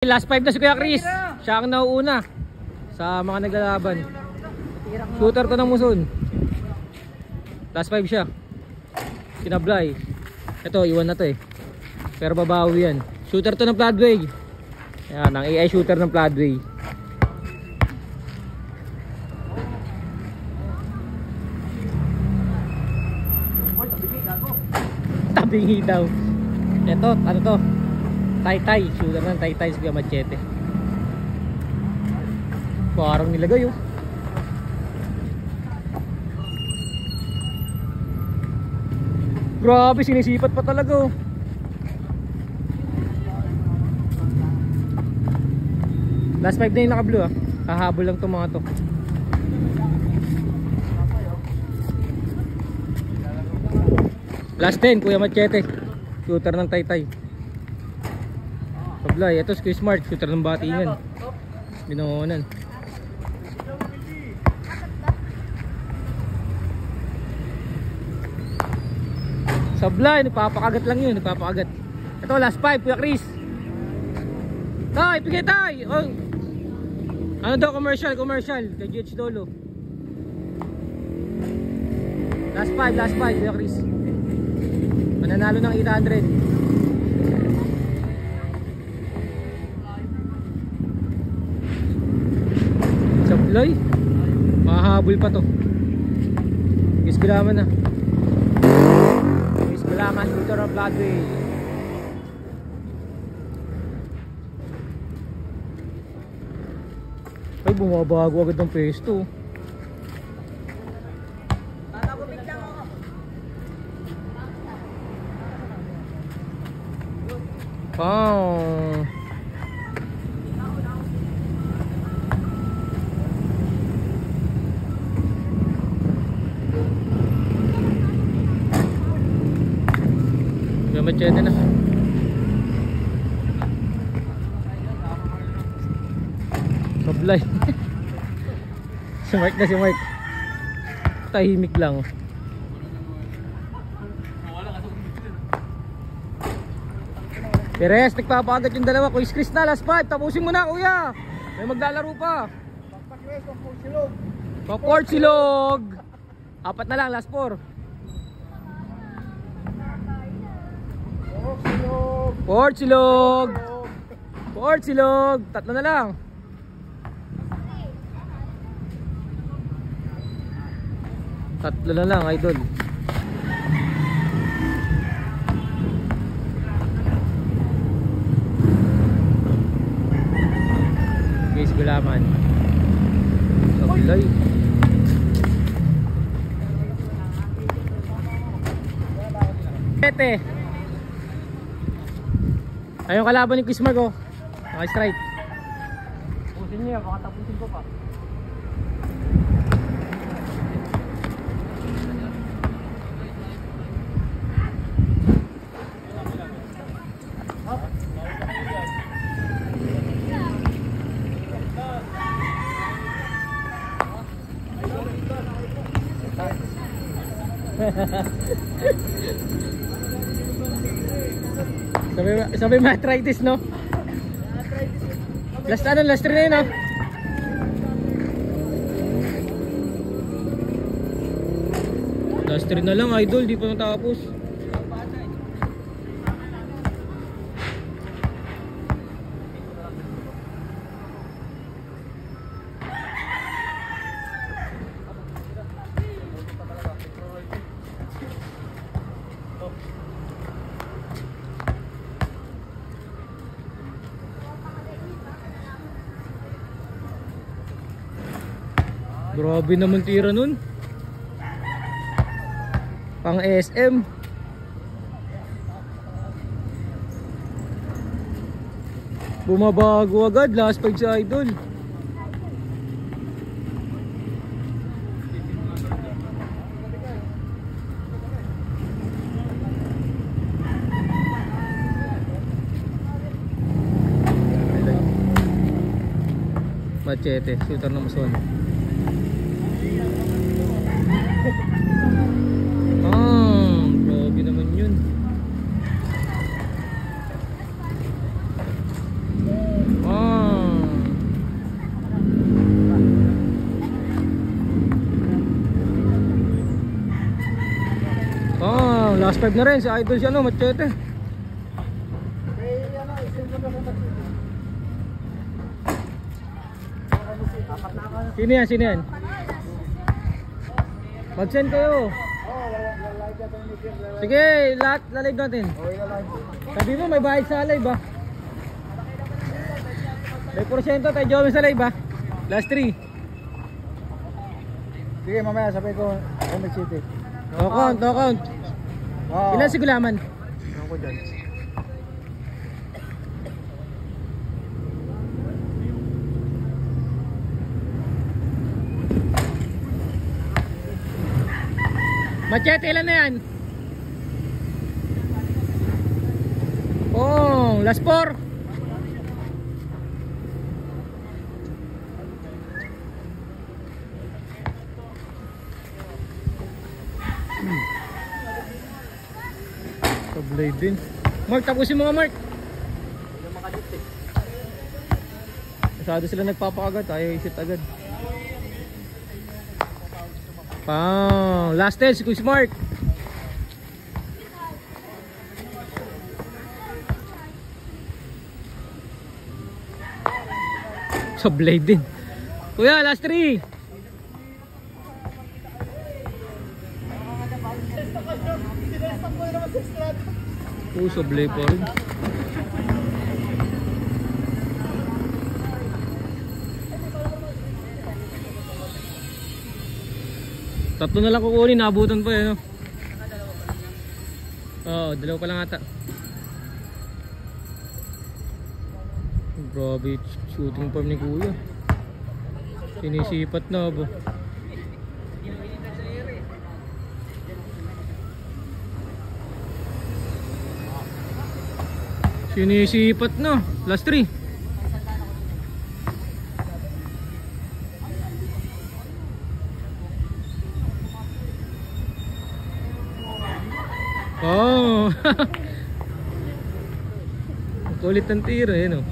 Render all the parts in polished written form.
Last 5 na si Kuya Chris. Siya ang nauuna sa mga naglalaban. Shooter to ng Muson. Last 5 siya. Kinablay. Ito, iwan na to eh. Pero babawi yan. Shooter to ng Floodway. Yan, ang AI shooter ng Floodway. Tabingi daw. Ito, ano to? Taytay, shooter ng Taytay sa Kuya Machete. Parang nilagay oh. Grabe, sinisipat pa talaga oh. Last 5 na yung naka-blue ah. Hahabol lang itong mga to. Last 10, Kuya Machete. Shooter ng Taytay. Pablay, ito si Smart, shooter ng Batingan. Binungunan. Sablay, nagpapakagat lang yun, nagpapakagat. Ito, last 5, Kuya Chris. Tay, pigay tay! Oh. Ano daw, commercial, kay GH Dolo. Last 5, Kuya Chris. Mananalo ng 800. Sablay, mahahabol pa to. Gisgulaman na. Gisgulaman, shooter of Floodway. Ay, bumabago agad ng pesto. Wow. Machete na. Sablay. Si Mark na si Mark. Tahimik lang. Peres, nagpapakagat yung dalawa. Kuya Chris na, last 5. Tapusin mo na, kuya. May maglalaro pa. Paport silog. 4 na lang, last 4. Port silog. 3 na lang. Tatlo na lang, idol. Guys, gulaman. Sablay. Pete. Ayun kalaban ni Chris Mark oh. Naka-strike. Pusin niyo yan, baka tapusin ko pa. Sabi ma-arthritis no? Last 3 na yun ah. Last 3 na lang idol, di pa natapos. Grabe naman tira nun. Pang SM. Bumabago agad. Last 5 sa idol. Machete, shooter ng Muson. Grabe naman yun. Last 5 na rin, si Idol siya no, Machete. Sino yan, sino yan? Mag-send kayo. Sige, lahat live natin. Sabi mo may bayad sa live ba? May porsyento tayo Joey sa live ba? Last 3. Sige, mamaya sabi ko Comic City. No count, no count. Ilan si Gulaman? Ano ko dyan? Machete, ilan na yan? Oh, last 4. Blade din. Mark, tapusin mo nga Mark. Masyado sila nagpapakagat, ayaw isit agad. Pang, last 10 si Kuya Mark. Sa blade din. Kuya, last 3. Sa blade pa rin. Tatlo na lang kukunin, naabutan pa eh no? Oo, dalawa pa lang ata. Grabe shooting form ni Kuya. Sinisipat na ba? Sinisipat na. Last 3. Oh. Kulit ng tira eh no.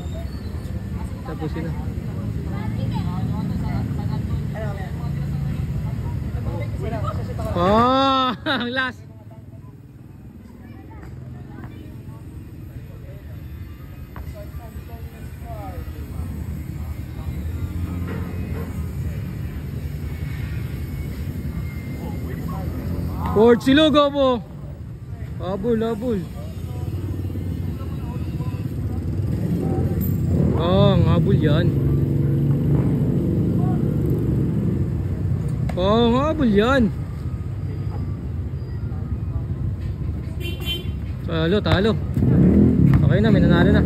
Tapos na. Oh, last. Ford Silugo po. Abol, abol. Ang abol yan. Ang abol yan. Talo, talo. Okay na, may nanalo na.